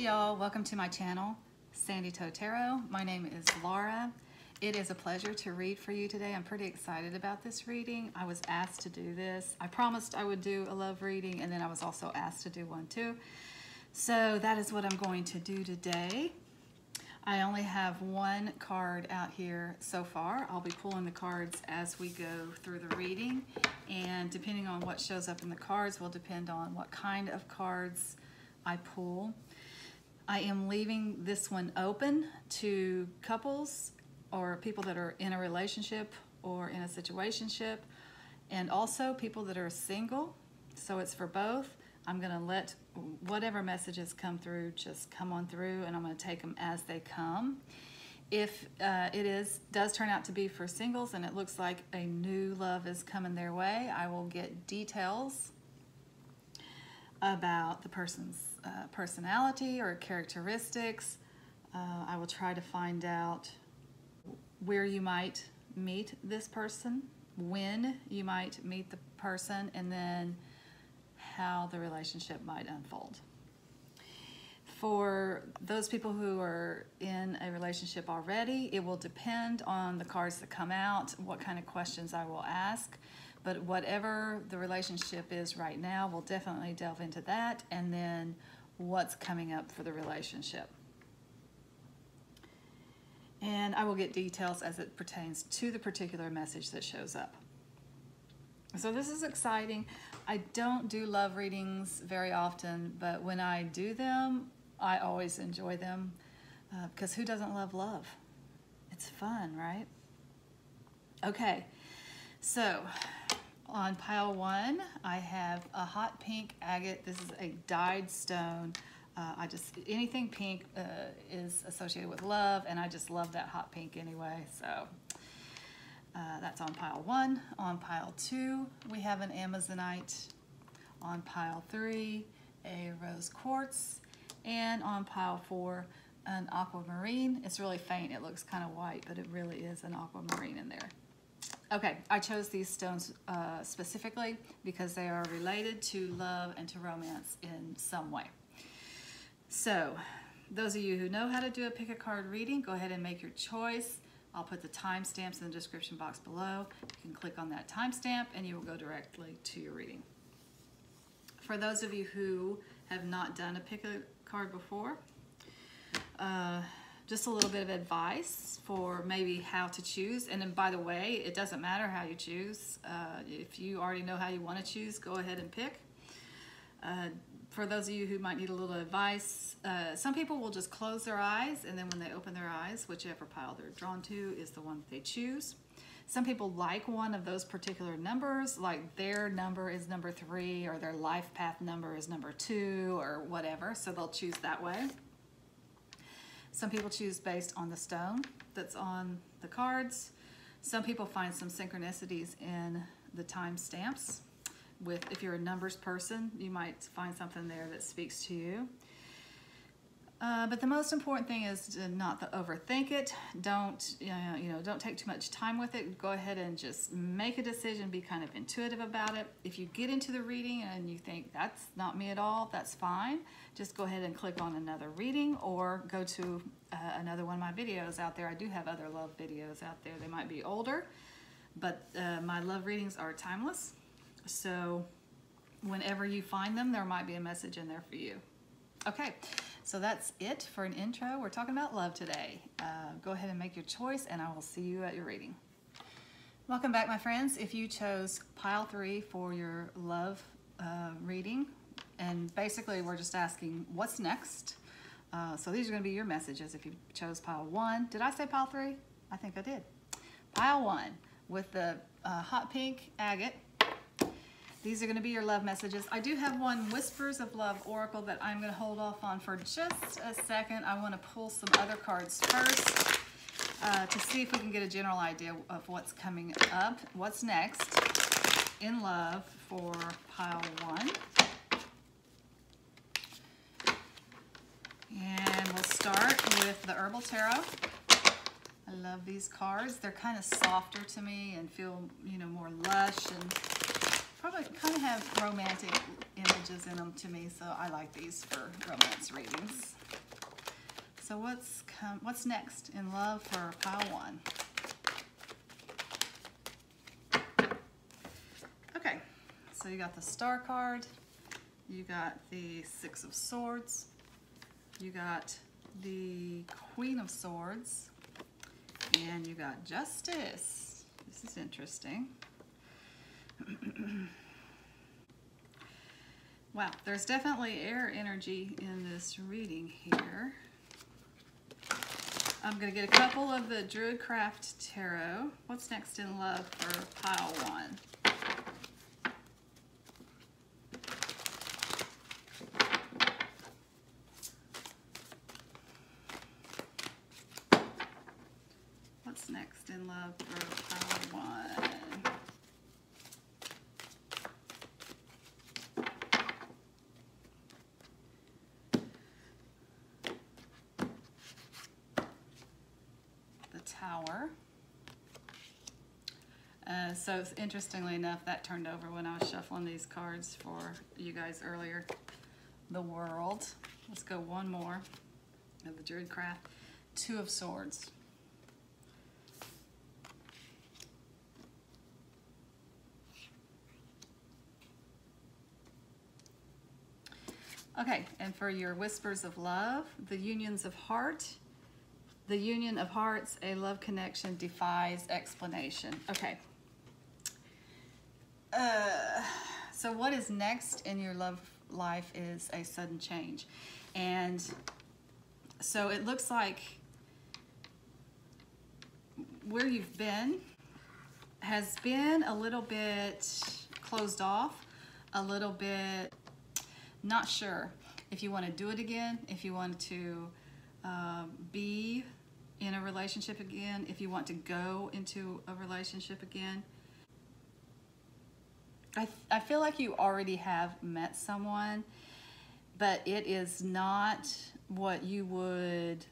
Hey y'all, welcome to my channel, Sandy Toe Tarot. My name is Laura. It is a pleasure to read for you today. I'm pretty excited about this reading. I was asked to do this. I promised I would do a love reading, and then I was also asked to do one too. So that is what I'm going to do today. I only have one card out here so far. I'll be pulling the cards as we go through the reading, and depending on what shows up in the cards will depend on what kind of cards I pull. I am leaving this one open to couples or people that are in a relationship or in a situationship, and also people that are single. So it's for both. I'm going to let whatever messages come through just come on through, and I'm going to take them as they come. If it does turn out to be for singles and it looks like a new love is coming their way, I will get details about the person's personality or characteristics. I will try to find out where you might meet this person, when you might meet the person, and then how the relationship might unfold. For those people who are in a relationship already, it will depend on the cards that come out, what kind of questions I will ask. But whatever the relationship is right now, we'll definitely delve into that, and then what's coming up for the relationship. And I will get details as it pertains to the particular message that shows up. So this is exciting. I don't do love readings very often, but when I do them, I always enjoy them because who doesn't love love? It's fun, right? Okay, so on pile one, I have a hot pink agate. This is a dyed stone. Anything pink is associated with love, and I just love that hot pink anyway. So that's on pile one. On pile two, we have an Amazonite. On pile three, a rose quartz. And on pile four, an aquamarine. It's really faint. It looks kind of white, but it really is an aquamarine in there. Okay, I chose these stones specifically because they are related to love and to romance in some way. So, those of you who know how to do a pick a card reading, go ahead and make your choice. I'll put the timestamps in the description box below. You can click on that timestamp and you will go directly to your reading. For those of you who have not done a pick a card before, just a little bit of advice for maybe how to choose. And then, by the way, it doesn't matter how you choose. If you already know how you want to choose, go ahead and pick. For those of you who might need a little advice, some people will just close their eyes, and then when they open their eyes, whichever pile they're drawn to is the one that they choose. Some people like one of those particular numbers, like their number is number 3, or their life path number is number 2, or whatever, so they'll choose that way. Some people choose based on the stone that's on the cards. Some people find some synchronicities in the timestamps. If you're a numbers person, you might find something there that speaks to you. But the most important thing is to not overthink it. Don't take too much time with it. Go ahead and just make a decision. Be kind of intuitive about it. If you get into the reading and you think that's not me at all, that's fine. Just go ahead and click on another reading, or go to another one of my videos out there. I do have other love videos out there. They might be older, but my love readings are timeless. So whenever you find them, there might be a message in there for you. Okay, so that's it for an intro. We're talking about love today. Go ahead and make your choice, and I will see you at your reading. Welcome back, my friends. If you chose pile 3 for your love reading, and basically we're just asking what's next. So these are going to be your messages if you chose pile 1. Did I say pile 3? I think I did. Pile 1 with the hot pink agate. These are going to be your love messages. I do have one Whispers of Love Oracle that I'm going to hold off on for just a second. I want to pull some other cards first to see if we can get a general idea of what's coming up, what's next in love for pile 1. And we'll start with the Herbal Tarot. I love these cards. They're kind of softer to me and feel, more lush, and probably kind of have romantic images in them to me, so I like these for romance readings. so what's next in love for pile one? Okay, so you got the Star card, you got the Six of Swords, you got the Queen of Swords, and you got Justice. This is interesting. Wow, there's definitely air energy in this reading here. I'm going to get a couple of the Druid Craft Tarot. What's next in love for pile one? What's next in love for pile one? Tower. So interestingly enough, that turned over when I was shuffling these cards for you guys earlier. The World. Let's go one more of the Druid Craft. Two of Swords. Okay, and for your Whispers of Love, the Unions of Heart. The union of hearts, a love connection defies explanation. Okay. So what is next in your love life is a sudden change. And so it looks like where you've been has been a little bit closed off, a little bit not sure if you want to do it again, if you want to be in a relationship again, if you want to go into a relationship again. I feel like you already have met someone, but it is not what you would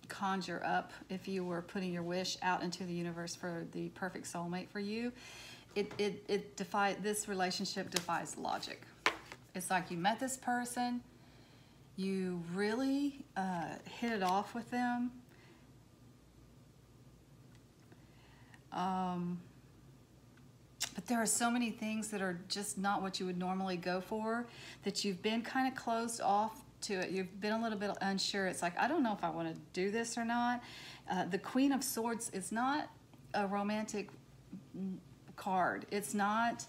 conjure up if you were putting your wish out into the universe for the perfect soulmate for you. This relationship defies logic. It's like you met this person, you really hit it off with them. But there are so many things that are just not what you would normally go for, that you've been kind of closed off to it. You've been a little bit unsure. It's like, I don't know if I want to do this or not. The Queen of Swords is not a romantic card. It's not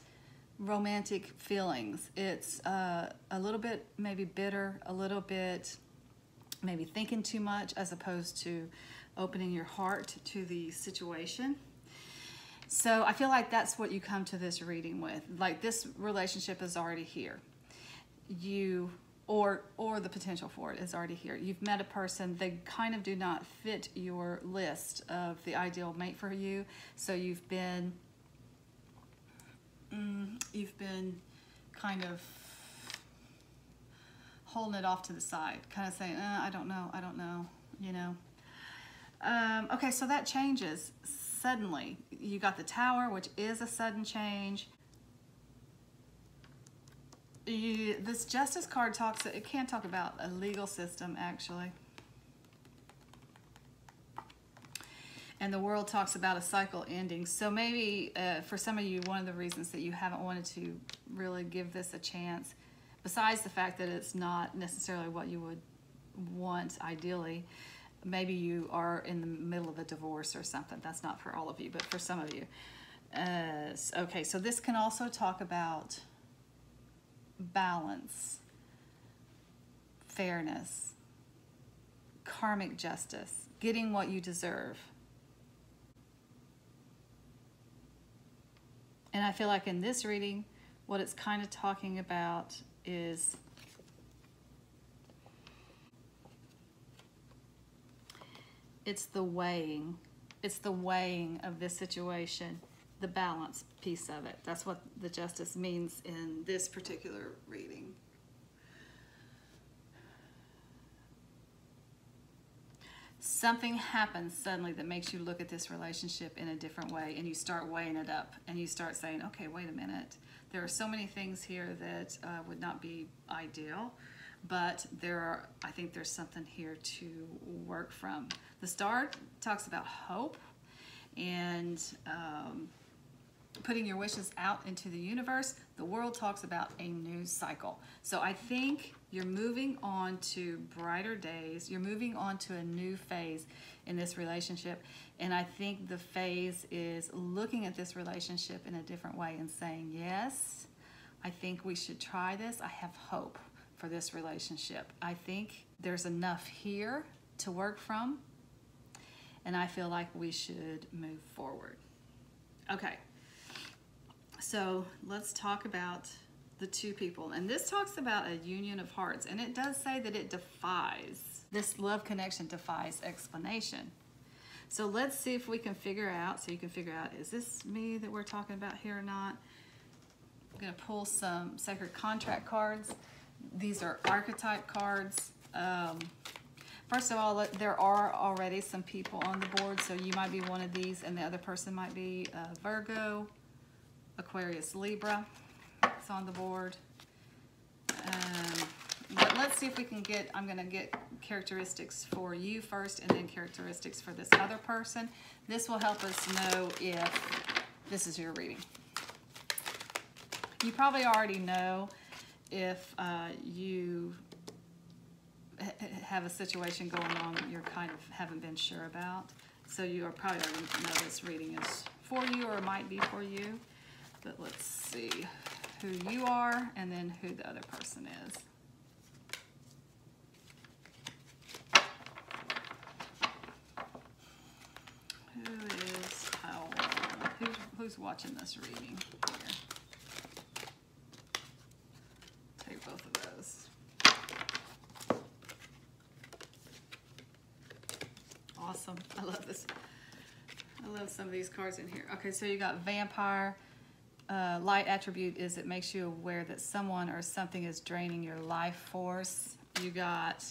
romantic feelings. It's a little bit maybe bitter, a little bit maybe thinking too much, as opposed to opening your heart to the situation. So I feel like that's what you come to this reading with. Like, this relationship is already here. You or the potential for it is already here. You've met a person, they kind of do not fit your list of the ideal mate for you. So you've been kind of holding it off to the side, kind of saying, I don't know, you know. Okay, so that changes suddenly. You got the Tower, which is a sudden change. This Justice card it can talk about a legal system, actually. And the World talks about a cycle ending. So maybe for some of you, one of the reasons that you haven't wanted to really give this a chance, besides the fact that it's not necessarily what you would want ideally, maybe you are in the middle of a divorce or something. That's not for all of you, but for some of you. Okay, so this can also talk about balance, fairness, karmic justice, getting what you deserve. And I feel like in this reading, what it's kind of talking about is it's the weighing of this situation, the balance piece of it. That's what the Justice means in this particular reading. something happens suddenly that makes you look at this relationship in a different way, and you start weighing it up, and you start saying, okay, wait a minute. There are so many things here that would not be ideal, but I think there's something here to work from. The star talks about hope and putting your wishes out into the universe. The world talks about a new cycle. So I think you're moving on to brighter days. You're moving on to a new phase in this relationship. And I think the phase is looking at this relationship in a different way and saying, yes, I think we should try this. I have hope for this relationship. I think there's enough here to work from, and I feel like we should move forward. Okay. So let's talk about the two people. And this talks about a union of hearts. And it does say that it defies, this love connection defies explanation. So let's see if we can figure out, so you can figure out, is this me that we're talking about here or not? I'm going to pull some sacred contract cards. These are archetype cards. First of all, there are already some people on the board. So you might be one of these, and the other person might be Virgo, Aquarius, Libra. It's on the board. But let's see if we can get, I'm going to get characteristics for you first and then characteristics for this other person. This will help us know if this is your reading. You probably already know if you have a situation going on that you're kind of haven't been sure about. So you are probably already know this reading is for you or might be for you. But let's see who you are and then who the other person is. Who is who's watching this reading here? Take both of those. Awesome. I love this. I love some of these cards in here. Okay, so you got Vampire. Light attribute is it makes you aware that someone or something is draining your life force. You got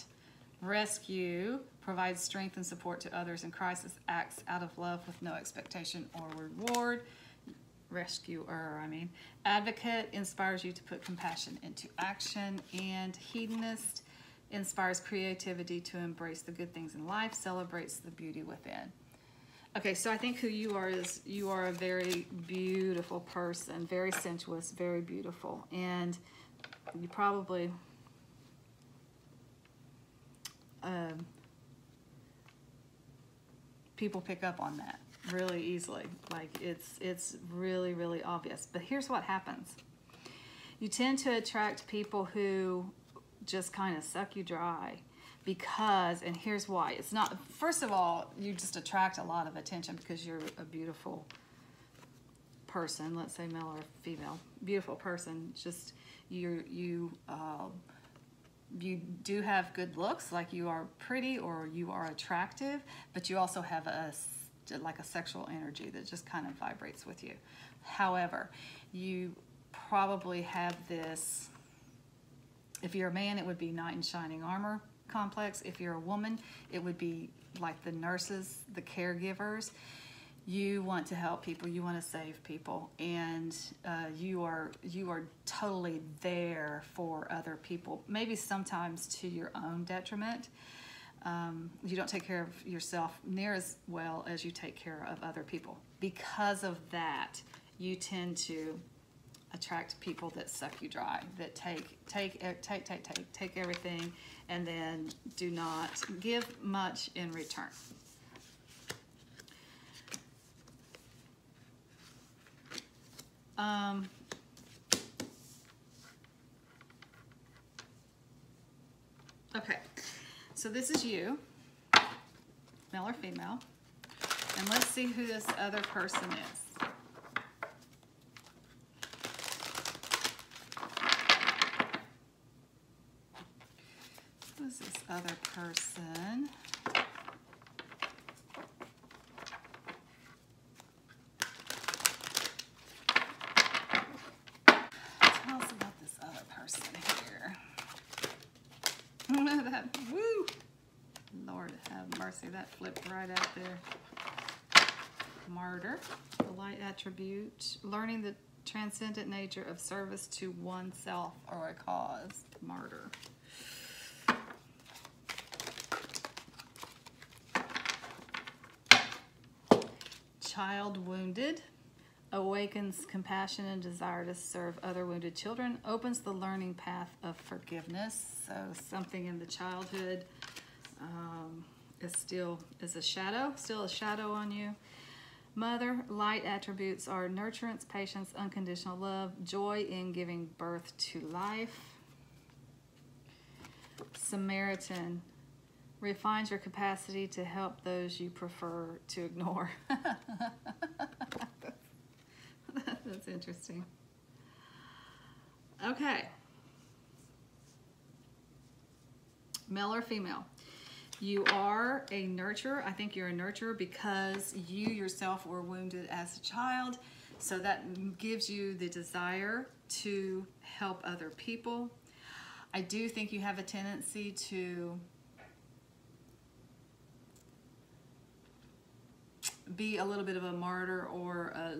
Rescue, provides strength and support to others in crisis, acts out of love with no expectation or reward. Rescuer, I mean. Advocate, inspires you to put compassion into action. And Hedonist, inspires creativity to embrace the good things in life, celebrates the beauty within. Okay, so I think who you are is you are a very beautiful person, very sensuous, very beautiful. And you probably people pick up on that really easily. Like it's really, really obvious. But here's what happens. You tend to attract people who just kind of suck you dry. Because, and here's why, it's not, first of all, you just attract a lot of attention because you're a beautiful person, let's say male or female, beautiful person, just you do have good looks, like you are pretty or you are attractive, but you also have like a sexual energy that just kind of vibrates with you. However, you probably have this, if you're a man, it would be knight in shining armor complex. If you're a woman, it would be like the nurses, the caregivers. You want to help people, you want to save people, and you are totally there for other people, maybe sometimes to your own detriment. You don't take care of yourself near as well as you take care of other people. Because of that, you tend to attract people that suck you dry, that take everything and then do not give much in return. Okay, so this is you, male or female, and let's see who this other person is. Who's this other person? Tell us about this other person here. That, woo! Lord have mercy, that flipped right out there. Martyr, the light attribute, learning the transcendent nature of service to oneself or a cause. Martyr. Child wounded, awakens compassion and desire to serve other wounded children, opens the learning path of forgiveness. So something in the childhood is still a shadow on you. Mother, light attributes are nurturance, patience, unconditional love, joy in giving birth to life. Samaritan, refines your capacity to help those you prefer to ignore. That's interesting. Okay. Male or female? You are a nurturer. I think you're a nurturer because you yourself were wounded as a child. So that gives you the desire to help other people. I do think you have a tendency to be a little bit of a martyr or have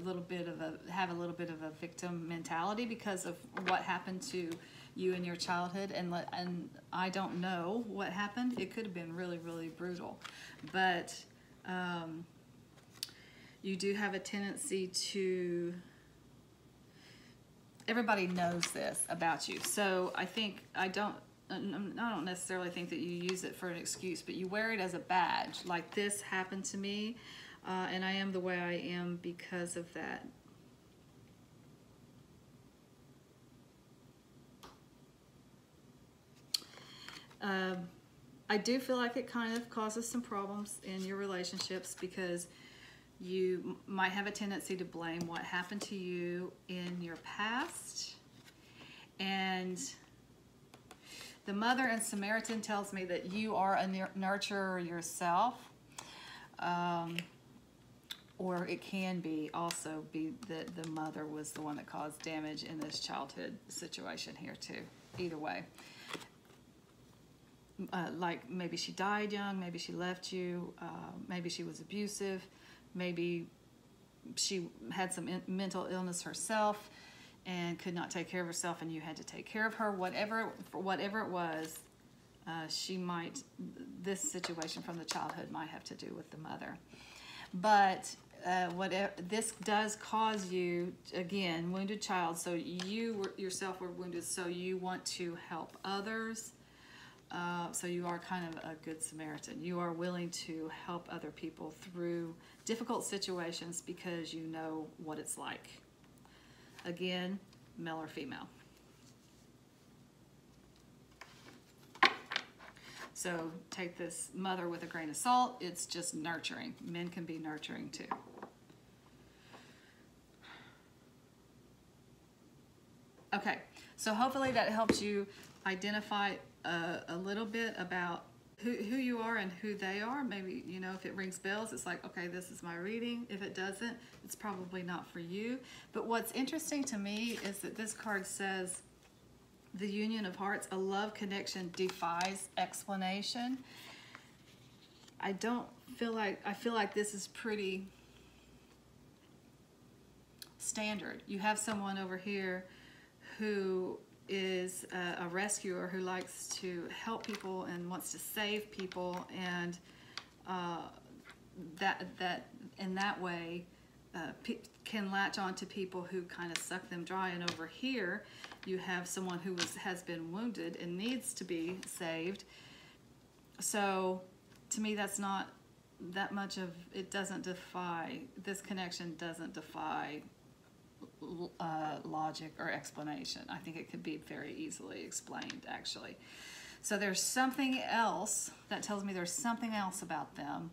a little bit of a victim mentality because of what happened to you in your childhood, and I don't know what happened. It could have been really, really brutal, but you do have a tendency to. Everybody knows this about you, so I don't necessarily think that you use it for an excuse, but you wear it as a badge. Like, this happened to me, and I am the way I am because of that. I do feel like it kind of causes some problems in your relationships because you might have a tendency to blame what happened to you in your past. And the Mother and Samaritan tells me that you are a nurturer yourself. Or it can be also be that the mother was the one that caused damage in this childhood situation here too. Either way. Like maybe she died young, maybe she left you, maybe she was abusive, maybe she had some mental illness herself and could not take care of herself and you had to take care of her. Whatever it was, this situation from the childhood might have to do with the mother. But whatever, this does cause you, again, wounded child, so you yourself were wounded, so you want to help others. So you are kind of a good Samaritan. You are willing to help other people through difficult situations because you know what it's like. Again, male or female. So take this mother with a grain of salt. It's just nurturing. Men can be nurturing too. Okay, so hopefully that helps you identify a little bit about who you are and who they are. Maybe, you know, if it rings bells, it's like, okay, this is my reading. If it doesn't, it's probably not for you. But what's interesting to me is that this card says, the union of hearts, a love connection defies explanation. I feel like this is pretty standard. You have someone over here who is a rescuer who likes to help people and wants to save people, and that in that way can latch on to people who kind of suck them dry. And over here you have someone who has been wounded and needs to be saved. So to me, that's not that much of it. Doesn't defy, this connection doesn't defy logic or explanation. I think it could be very easily explained, actually. So there's something else that tells me there's something else about them.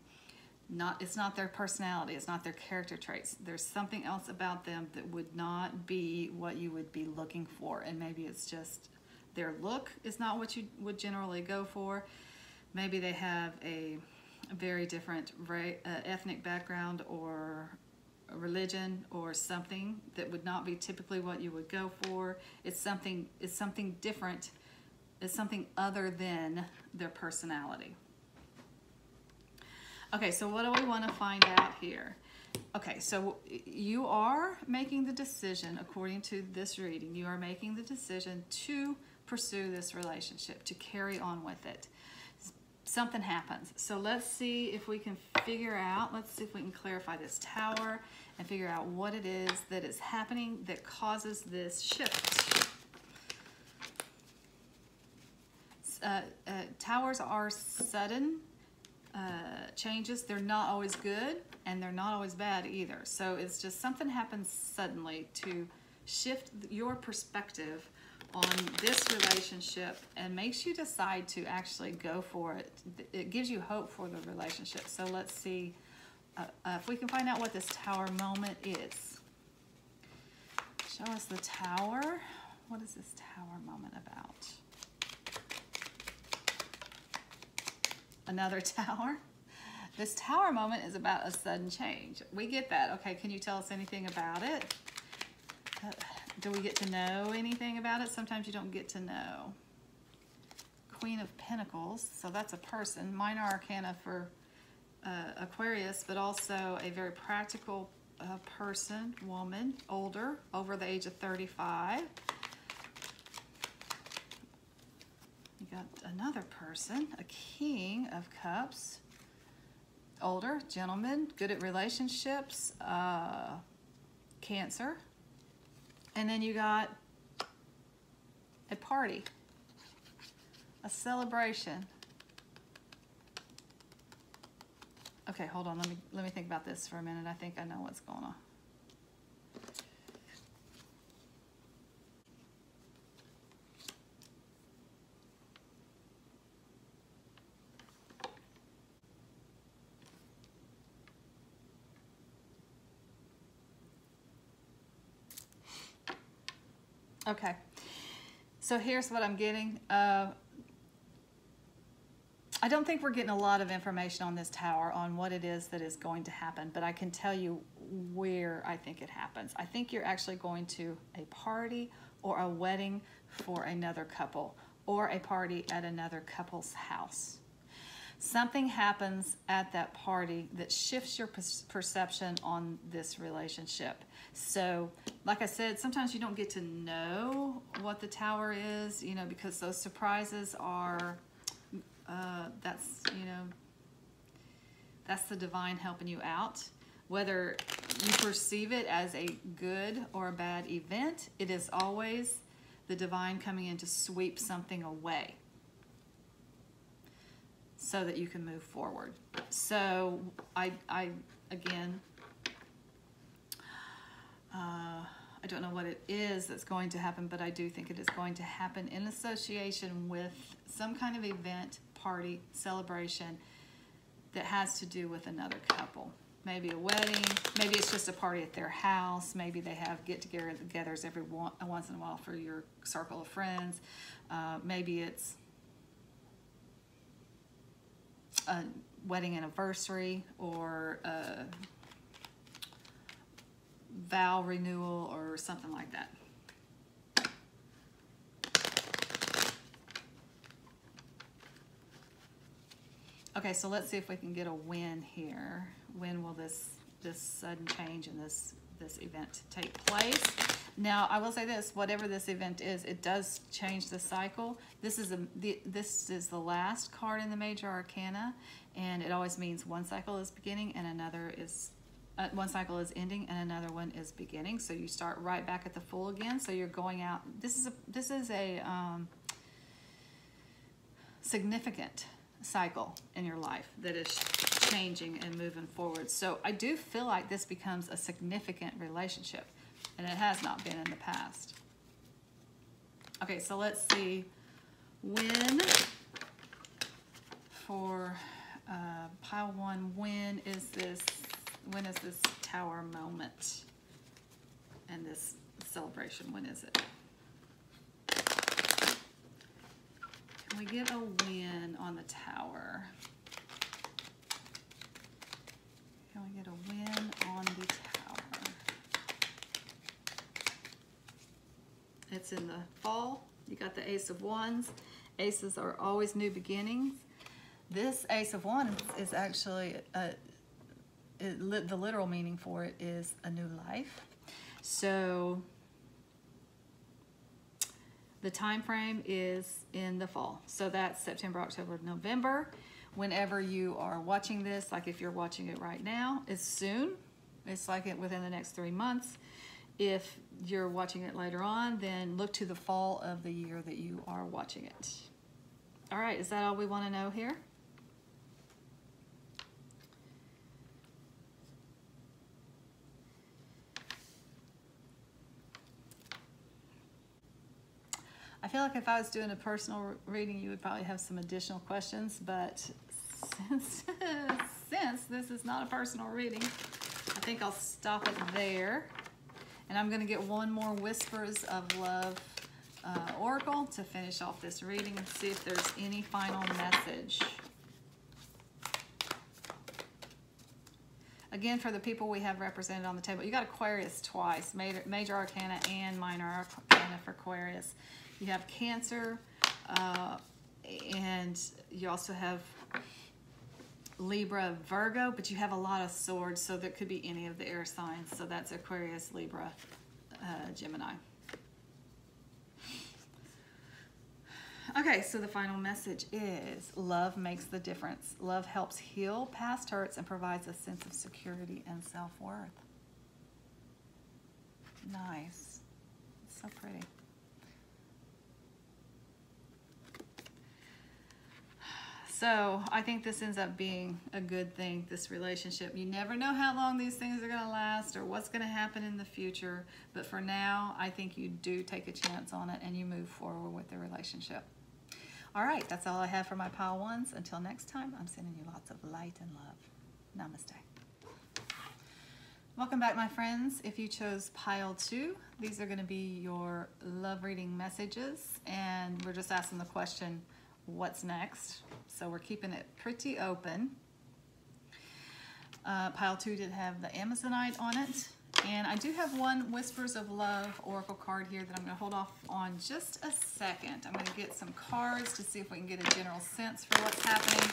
It's not their personality, it's not their character traits. There's something else about them that would not be what you would be looking for, and maybe it's just their look is not what you would generally go for. Maybe they have a very different ethnic background or religion or something that would not be typically what you would go for. It's something different. It's something other than their personality. Okay, so what do we want to find out here? Okay, so you are making the decision, according to this reading, you are making the decision to pursue this relationship, to carry on with it. Something happens. So let's see if we can figure out, let's see if we can clarify this tower and figure out what it is that is happening that causes this shift. Towers are sudden changes. They're not always good and they're not always bad either. So it's just something happens suddenly to shift your perspective on this relationship and makes you decide to actually go for it. It gives you hope for the relationship. So let's see if we can find out what this tower moment is. Show us the tower. What is this tower moment about? Another tower. This tower moment is about a sudden change. We get that. Okay, can you tell us anything about it? Do we get to know anything about it? Sometimes you don't get to know. Queen of Pentacles, so that's a person. Minor Arcana for Aquarius, but also a very practical person, woman, older, over the age of 35. You got another person, a King of Cups, older, gentleman, good at relationships, Cancer. And then you got a party, a celebration. Okay, hold on, let me think about this for a minute. I think I know what's going on. Okay, so here's what I'm getting. I don't think we're getting a lot of information on this tower on what it is that is going to happen, but I can tell you where I think it happens. I think you're actually going to a party or a wedding for another couple, or a party at another couple's house. Something happens at that party that shifts your perception on this relationship. So, like I said, sometimes you don't get to know what the tower is, you know, because those surprises are, that's the divine helping you out. Whether you perceive it as a good or a bad event, it is always the divine coming in to sweep something away, so that you can move forward. So I don't know what it is that's going to happen, but I do think it is going to happen in association with some kind of event, party, celebration that has to do with another couple. Maybe a wedding, maybe it's just a party at their house, maybe they have get-togethers every once in a while for your circle of friends. Maybe it's a wedding anniversary or a vow renewal or something like that. Okay, so let's see if we can get a when here. When will this sudden change in this event take place? Now, I will say this: whatever this event is, it does change the cycle. This is the last card in the Major Arcana, and it always means one cycle is beginning and another is one cycle is ending and another one is beginning. So you start right back at the full again. So you're going out. This is a significant cycle in your life that is changing and moving forward. So I do feel like this becomes a significant relationship, and it has not been in the past. Okay, so let's see when for pile one. When is this tower moment and this celebration? When is it? Can we get a win on the tower? Can we get a win on the tower? It's in the fall. You got the Ace of Wands. Aces are always new beginnings. This Ace of Wands is actually, the literal meaning for it is a new life. So the time frame is in the fall. So that's September, October, November. Whenever you are watching this, like if you're watching it right now, it's soon. It's like it within the next 3 months. If you're watching it later on, then look to the fall of the year that you are watching it. All right, is that all we want to know here? I feel like if I was doing a personal reading, you would probably have some additional questions, but since this is not a personal reading, I think I'll stop it there. And I'm going to get one more Whispers of Love oracle to finish off this reading and see if there's any final message. Again, for the people we have represented on the table, you got Aquarius twice, Major Arcana and Minor Arcana for Aquarius. You have Cancer, and you also have Libra, Virgo, but you have a lot of swords, so that could be any of the air signs. So that's Aquarius, Libra, Gemini. Okay, so the final message is love makes the difference. Love helps heal past hurts and provides a sense of security and self-worth. Nice. It's so pretty. So I think this ends up being a good thing, this relationship. You never know how long these things are going to last or what's going to happen in the future. But for now, I think you do take a chance on it and you move forward with the relationship. All right, that's all I have for my pile ones. Until next time, I'm sending you lots of light and love. Namaste. Welcome back, my friends. If you chose pile 2, these are going to be your love reading messages. And we're just asking the question, what's next? So we're keeping it pretty open. Pile 2 did have the Amazonite on it. And I do have one Whispers of Love oracle card here that I'm going to hold off on just a second. I'm going to get some cards to see if we can get a general sense for what's happening.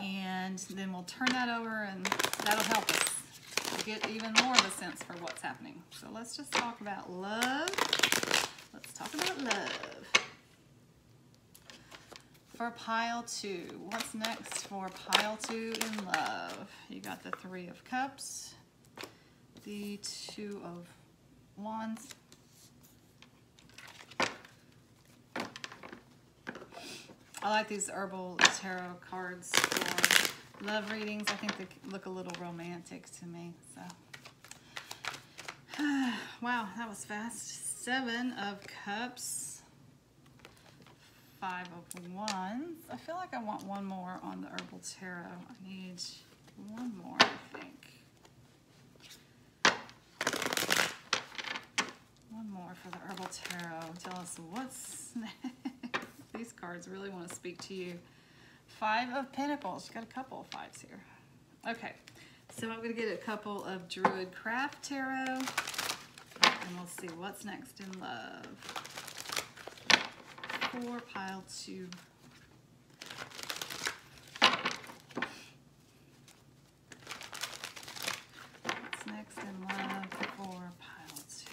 And then we'll turn that over and that'll help us get even more of a sense for what's happening. So let's just talk about love. Let's talk about love. For pile 2, what's next for pile 2 in love? You got the 3 of Cups, the 2 of Wands, I like these Herbal tarot cards for love readings. I think they look a little romantic to me. So, wow, that was fast. 7 of Cups, 5 of Wands. I feel like I want one more on the Herbal tarot. I need one more, I think. One more for the Herbal tarot. Tell us what's next. These cards really want to speak to you. 5 of Pentacles. You got a couple of 5s here. Okay, so I'm going to get a couple of Druid Craft Tarot, and we'll see what's next in love. For pile 2. What's next in love for pile 2?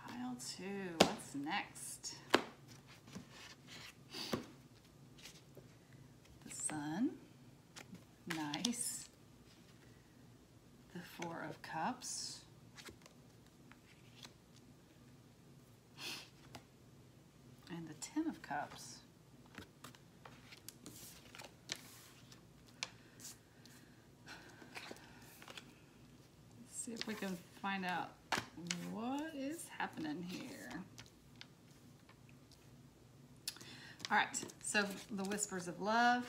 Pile 2, what's next? The Sun, nice. The 4 of Cups. And the 10 of Cups. Let's see if we can find out what is happening here. All right, so the Whispers of Love.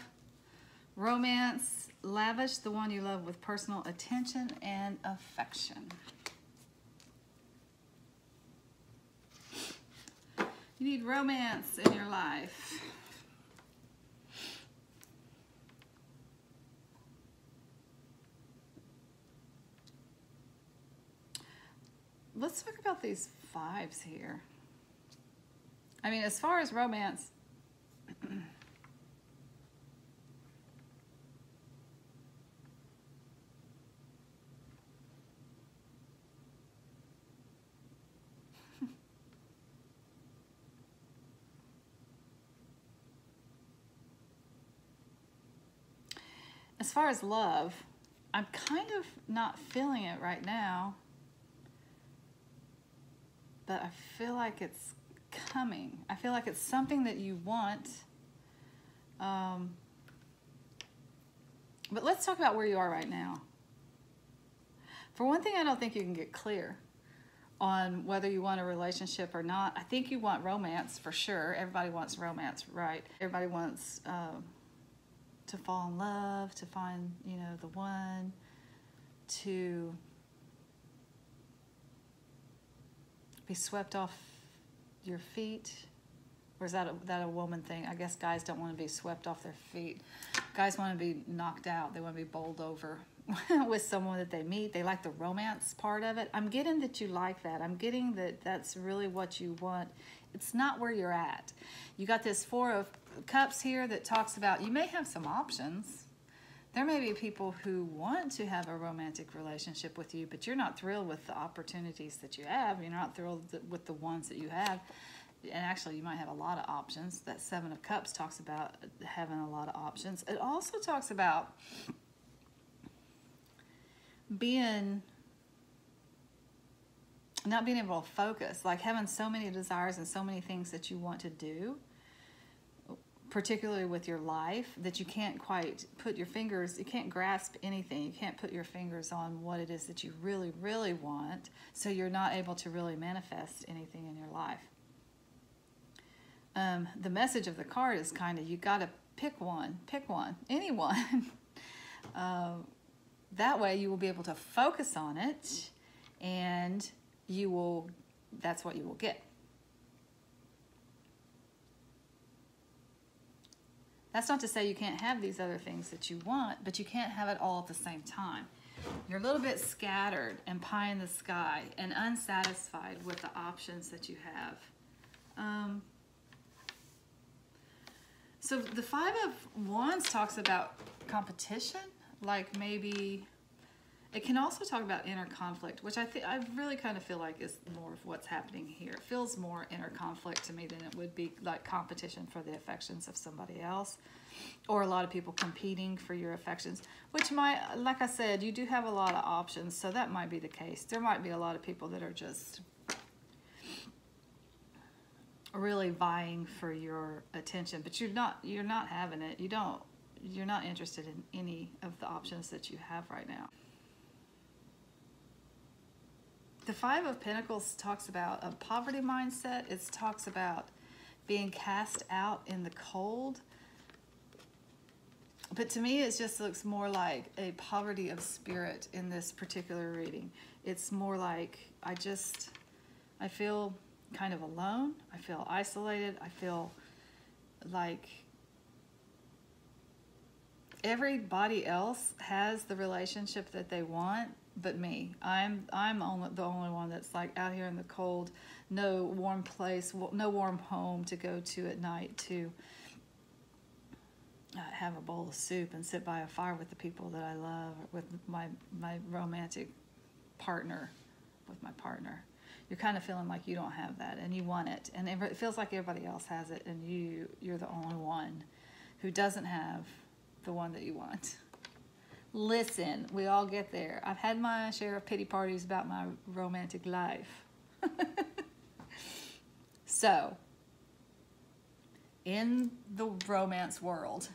Romance, lavish the one you love with personal attention and affection. You need romance in your life. talk about these fives here. I mean, as far as romance, as far as love, I'm kind of not feeling it right now, but I feel like it's coming. I feel like it's something that you want. But let's talk about where you are right now. For one thing, I don't think you can get clear on whether you want a relationship or not. I think you want romance for sure. Everybody wants romance, right? Everybody wants to fall in love, to find, you know, the one, to be swept off your feet. Or is that a woman thing? I guess guys don't want to be swept off their feet. Guys want to be knocked out. They want to be bowled over with someone that they meet. They like the romance part of it. I'm getting that you like that. I'm getting that that's really what you want. It's not where you're at. You got this Four of Cups here that talks about you may have some options. There may be people who want to have a romantic relationship with you, but you're not thrilled with the opportunities that you have. You're not thrilled with the ones that you have. And actually, you might have a lot of options. That Seven of Cups talks about having a lot of options. It also talks about not being able to focus, like having so many desires and so many things that you want to do, particularly with your life, that you can't quite put your fingers, you can't grasp anything. You can't put your fingers on what it is that you really, really want, so you're not able to really manifest anything in your life. The message of the card is kind of, you got to pick one, anyone. That way you will be able to focus on it, and that's what you will get. That's not to say you can't have these other things that you want, but you can't have it all at the same time. You're a little bit scattered and pie in the sky and unsatisfied with the options that you have. So the Five of Wands talks about competition, like maybe it can also talk about inner conflict, which I really kind of feel like is more of what's happening here. It feels more inner conflict to me than it would be like competition for the affections of somebody else, or a lot of people competing for your affections, which might, like I said, you do have a lot of options, so that might be the case. There might be a lot of people that are just really vying for your attention, but you're not having it. You're not interested in any of the options that you have right now. The Five of Pentacles talks about a poverty mindset. It talks about being cast out in the cold. But to me, it just looks more like a poverty of spirit in this particular reading. It's more like I feel kind of alone. I feel isolated. I feel like everybody else has the relationship that they want, but me. I'm the only one that's like out here in the cold, no warm place, no warm home to go to at night to have a bowl of soup and sit by a fire with the people that I love, with my romantic partner, with my partner. You're kind of feeling like you don't have that and you want it, and it feels like everybody else has it, and you're the only one who doesn't have the one that you want. Listen, we all get there. I've had my share of pity parties about my romantic life. So, in the romance world,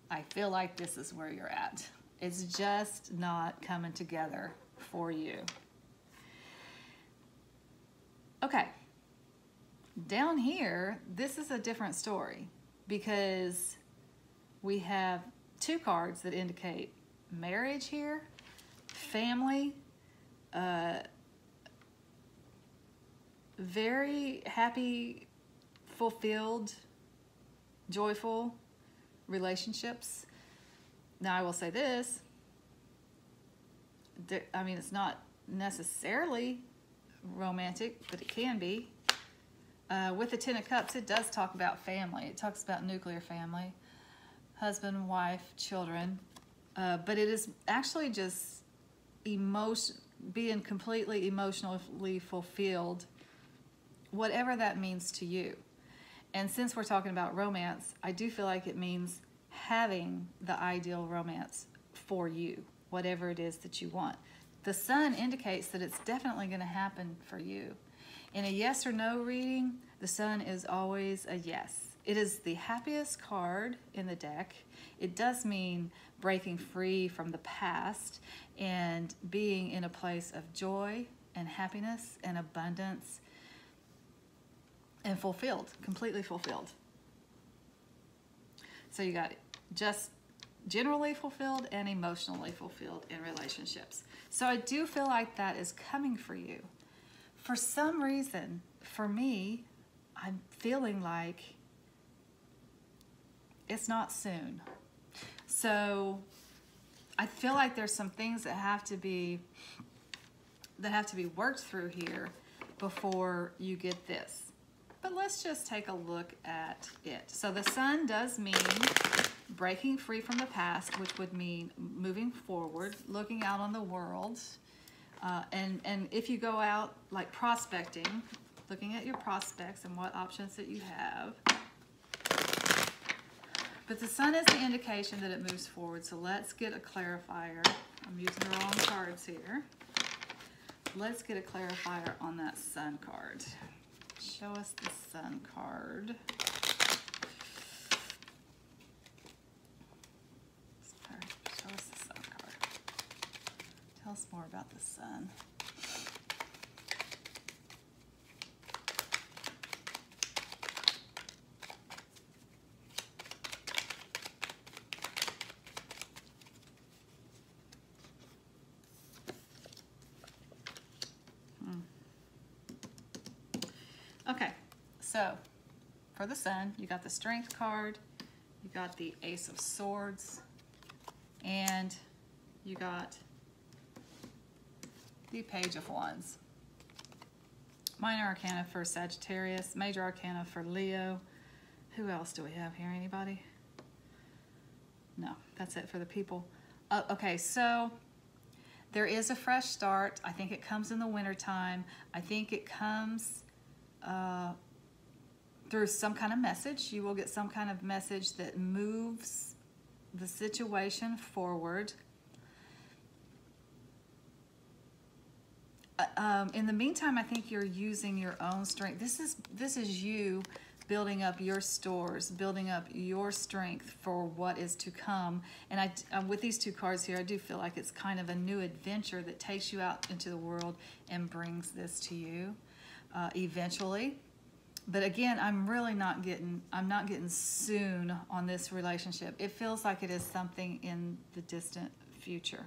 I feel like this is where you're at. It's just not coming together for you. Okay, down here, this is a different story, because we have two cards that indicate marriage here, family, very happy, fulfilled, joyful relationships. Now, I will say this, I mean, it's not necessarily romantic, but it can be. With the Ten of Cups, it does talk about family. It talks about nuclear family, husband, wife, children. But it is actually just being completely emotionally fulfilled, whatever that means to you. And since we're talking about romance, I do feel like it means having the ideal romance for you, whatever it is that you want. The sun indicates that it's definitely going to happen for you. In a yes or no reading, the sun is always a yes. It is the happiest card in the deck. It does mean breaking free from the past and being in a place of joy and happiness and abundance and fulfilled, completely fulfilled. So you got just generally fulfilled and emotionally fulfilled in relationships. So I do feel like that is coming for you. For some reason, for me, I'm feeling like it's not soon. So I feel like there's some things that have to be worked through here before you get this. But let's just take a look at it. So the sun does mean breaking free from the past, which would mean moving forward, looking out on the world. And if you go out like prospecting, looking at your prospects and what options that you have. But the sun is the indication that it moves forward. So let's get a clarifier. I'm using the wrong cards here. Let's get a clarifier on that sun card. Show us the sun card. Show us the sun card. Tell us more about the sun. Okay, so for the sun, you got the Strength card, you got the Ace of Swords, and you got the Page of Wands. Minor Arcana for Sagittarius, Major Arcana for Leo. Who else do we have here? Anybody? No, that's it for the people. Okay, so there is a fresh start. I think it comes in the wintertime. I think it comes through some kind of message. You will get some kind of message that moves the situation forward. In the meantime, I think you're using your own strength. This is you building up your stores, building up your strength for what is to come. And with these two cards here, I do feel like it's kind of a new adventure that takes you out into the world and brings this to you eventually. But again, I'm not getting soon on this relationship. It feels like it is something in the distant future.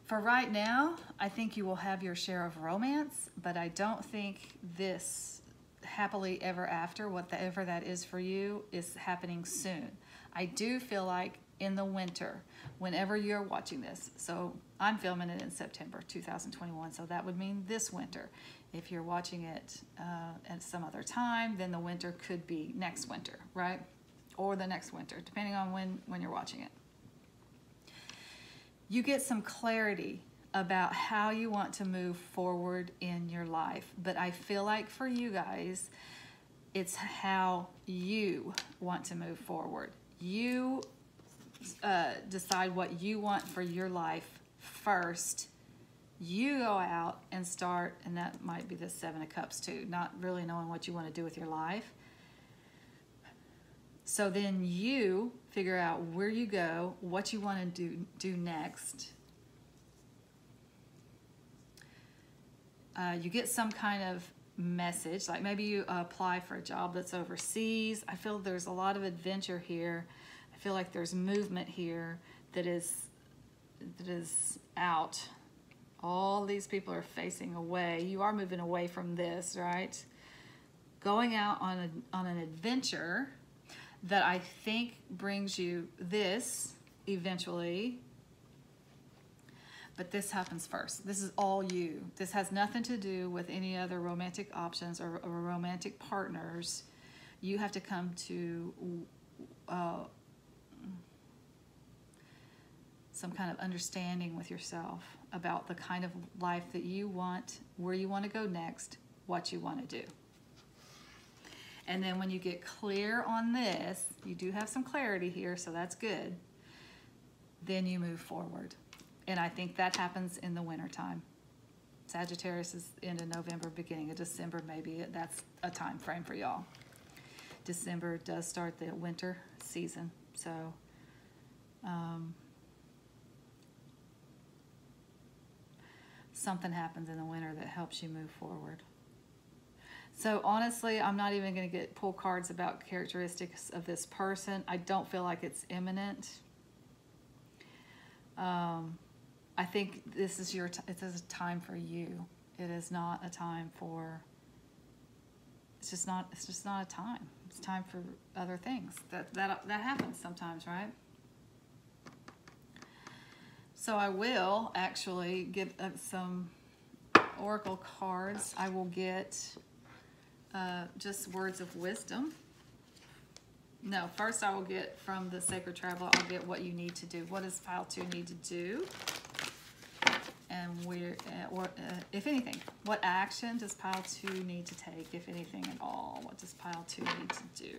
For right now, I think you will have your share of romance, but I don't think this happily ever after, whatever that is for you, is happening soon. I do feel like in the winter, whenever you're watching this, so I'm filming it in September 2021, so that would mean this winter. If you're watching it at some other time, then the winter could be next winter, right? Or the next winter, depending on when you're watching it. You get some clarity about how you want to move forward in your life. But I feel like for you guys, it's how you want to move forward. You decide what you want for your life first. You go out and start, and that might be the Seven of Cups too, not really knowing what you want to do with your life. So then you figure out where you go, what you want to do next. You get some kind of message, like maybe you apply for a job that's overseas. I feel there's a lot of adventure here. I feel like there's movement here that is out. All these people are facing away. You are moving away from this, right? Going out on an adventure that I think brings you this eventually. But this happens first. This is all you. This has nothing to do with any other romantic options or romantic partners. You have to come to some kind of understanding with yourself about the kind of life that you want, where you want to go next, what you want to do. And then when you get clear on this, you do have some clarity here, so that's good. Then you move forward. And I think that happens in the wintertime. Sagittarius is end of November, beginning of December, maybe that's a time frame for y'all. December does start the winter season, so something happens in the winter that helps you move forward. So honestly, I'm not even going to pull cards about characteristics of this person. I don't feel like it's imminent. I think this is it is a time for you. It is not a time for. It's just not a time. It's time for other things. That happens sometimes, right? So I will actually get some oracle cards. I will get just words of wisdom. No, first I will get from the Sacred Traveler, I'll get what you need to do. What does pile 2 need to do? And if anything, what action does pile 2 need to take, if anything at all? What does pile 2 need to do?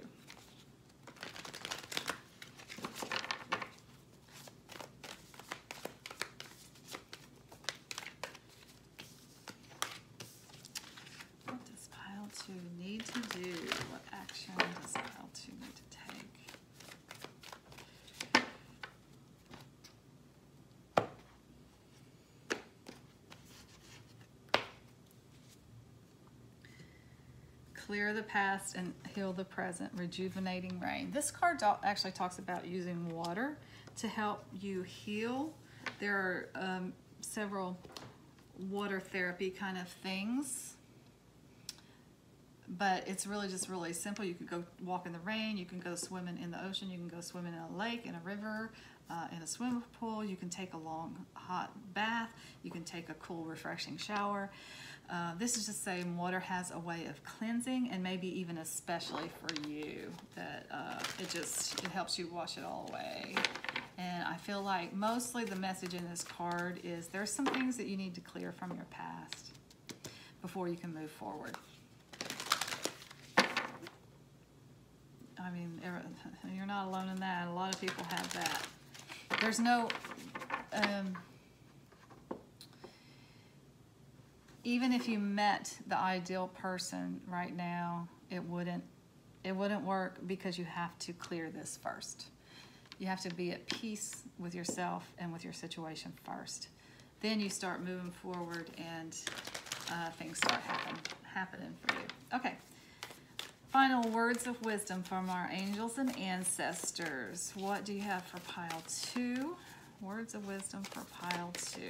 What does pile 2 need to do? What action does pile 2 need to take? Clear the past and heal the present, rejuvenating rain. This card actually talks about using water to help you heal. There are several water therapy kind of things, but it's really just really simple. You can go walk in the rain, you can go swimming in the ocean, you can go swimming in a lake, in a river, in a swimming pool, you can take a long hot bath, you can take a cool refreshing shower. This is just saying water has a way of cleansing, and maybe even especially for you, that it helps you wash it all away. And I feel like mostly the message in this card is there's some things that you need to clear from your past before you can move forward. I mean, you're not alone in that. A lot of people have that. There's no... even if you met the ideal person right now, it wouldn't work, because you have to clear this first. You have to be at peace with yourself and with your situation first. Then you start moving forward, and things start happening for you. Okay. Final words of wisdom from our angels and ancestors. What do you have for pile 2? Words of wisdom for pile 2.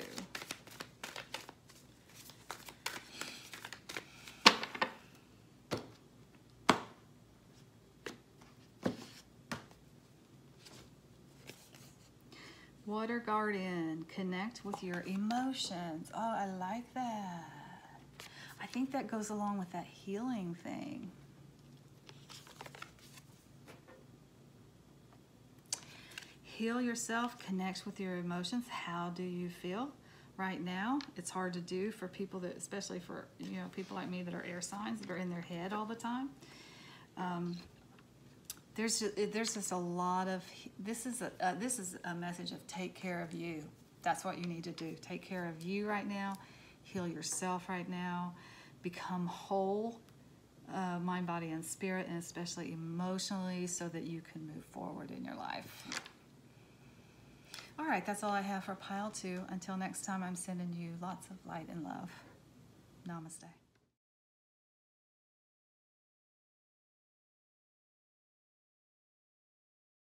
Water Guardian, connect with your emotions. Oh, I like that. I think that goes along with that healing thing. Heal yourself, connect with your emotions. How do you feel right now? It's hard to do for people that, especially for people like me that are air signs, that are in their head all the time. There's just a lot of, this is a message of take care of you. That's what you need to do. Take care of you right now. Heal yourself right now. Become whole, mind, body, and spirit, and especially emotionally, so that you can move forward in your life. All right, that's all I have for pile 2. Until next time, I'm sending you lots of light and love. Namaste.